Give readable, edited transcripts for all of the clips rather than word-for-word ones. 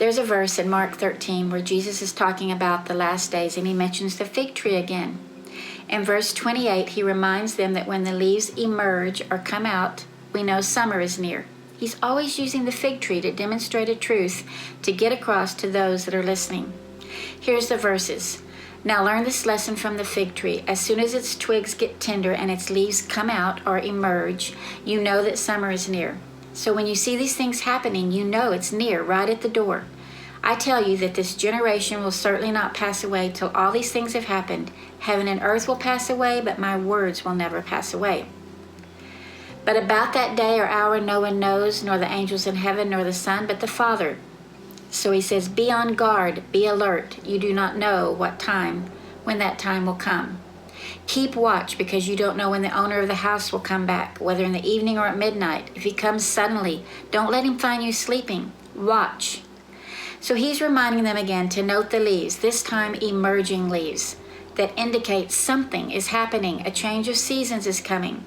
There's a verse in Mark 13 where Jesus is talking about the last days, and he mentions the fig tree again. In verse 28, he reminds them that when the leaves emerge or come out, we know summer is near. He's always using the fig tree to demonstrate a truth to get across to those that are listening. Here's the verses. Now learn this lesson from the fig tree. As soon as its twigs get tender and its leaves come out or emerge, you know that summer is near. So when you see these things happening, you know it's near, right at the door. I tell you that this generation will certainly not pass away till all these things have happened. Heaven and earth will pass away, but my words will never pass away. But about that day or hour no one knows, nor the angels in heaven, nor the Son, but the Father. So he says, be on guard, be alert. You do not know when that time will come. Keep watch, because you don't know when the owner of the house will come back, whether in the evening or at midnight. If he comes suddenly, don't let him find you sleeping. Watch. So he's reminding them again to note the leaves, this time emerging leaves, that indicate something is happening. A change of seasons is coming,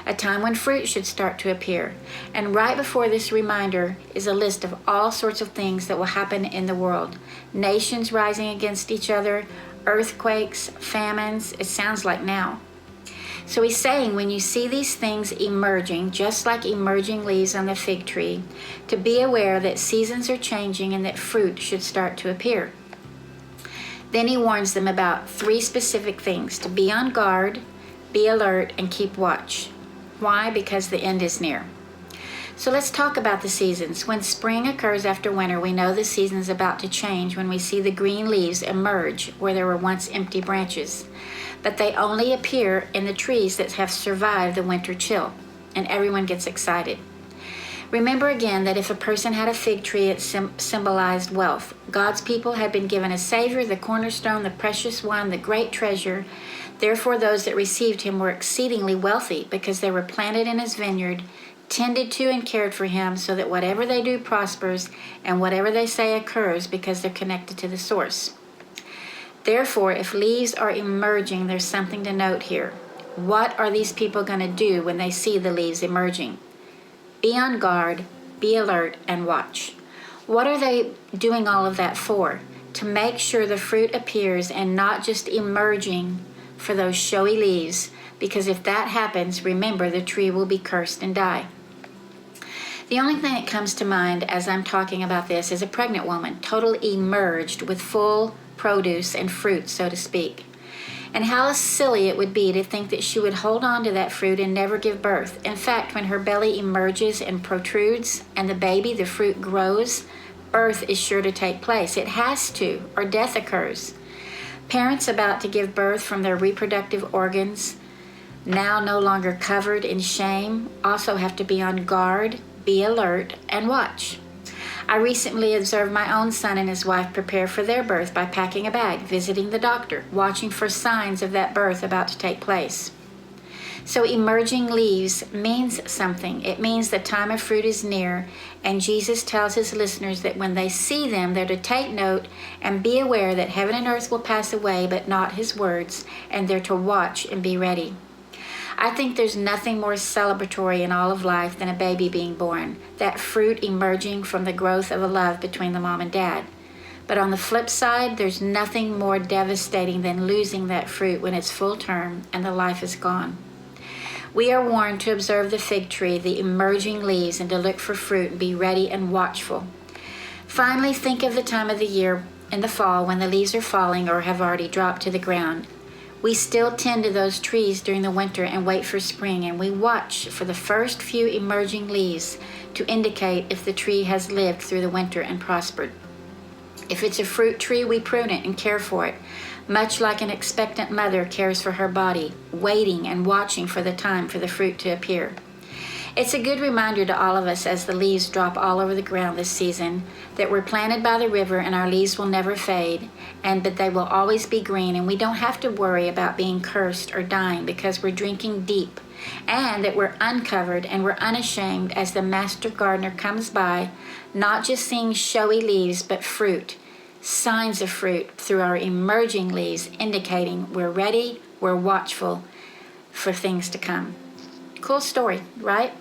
a time when fruit should start to appear. And right before this reminder is a list of all sorts of things that will happen in the world. Nations rising against each other, earthquakes, famines. It sounds like now. So he's saying when you see these things emerging, just like emerging leaves on the fig tree, to be aware that seasons are changing and that fruit should start to appear. Then he warns them about 3 specific things: to be on guard, be alert, and keep watch. Why? Because the end is near. So let's talk about the seasons. When spring occurs after winter, we know the season is about to change when we see the green leaves emerge where there were once empty branches. But they only appear in the trees that have survived the winter chill, and everyone gets excited. Remember again that if a person had a fig tree, it symbolized wealth. God's people had been given a Savior, the cornerstone, the precious one, the great treasure. Therefore, those that received him were exceedingly wealthy because they were planted in his vineyard, tended to and cared for him, so that whatever they do prospers and whatever they say occurs because they're connected to the source. Therefore, if leaves are emerging, there's something to note here. What are these people going to do when they see the leaves emerging? Be on guard, be alert, and watch. What are they doing all of that for? To make sure the fruit appears and not just emerging for those showy leaves, because if that happens, remember, the tree will be cursed and die. The only thing that comes to mind as I'm talking about this is a pregnant woman, totally emerged with full produce and fruit, so to speak. And how silly it would be to think that she would hold on to that fruit and never give birth. In fact, when her belly emerges and protrudes and the fruit grows, birth is sure to take place. It has to, or death occurs. Parents about to give birth from their reproductive organs, now no longer covered in shame, also have to be on guard, be alert, and watch. I recently observed my own son and his wife prepare for their birth by packing a bag, visiting the doctor, watching for signs of that birth about to take place. So emerging leaves means something. It means the time of fruit is near, and Jesus tells his listeners that when they see them, they're to take note and be aware that heaven and earth will pass away, but not his words, and they're to watch and be ready. I think there's nothing more celebratory in all of life than a baby being born, that fruit emerging from the growth of a love between the mom and dad. But on the flip side, there's nothing more devastating than losing that fruit when it's full term and the life is gone. We are warned to observe the fig tree, the emerging leaves, and to look for fruit and be ready and watchful. Finally, think of the time of the year in the fall when the leaves are falling or have already dropped to the ground. We still tend to those trees during the winter and wait for spring, and we watch for the first few emerging leaves to indicate if the tree has lived through the winter and prospered. If it's a fruit tree, we prune it and care for it, much like an expectant mother cares for her body, waiting and watching for the time for the fruit to appear. It's a good reminder to all of us as the leaves drop all over the ground this season that we're planted by the river and our leaves will never fade, and that they will always be green, and we don't have to worry about being cursed or dying because we're drinking deep, and that we're uncovered and we're unashamed as the master gardener comes by, not just seeing showy leaves but fruit, signs of fruit through our emerging leaves indicating we're ready, we're watchful for things to come. Cool story, right?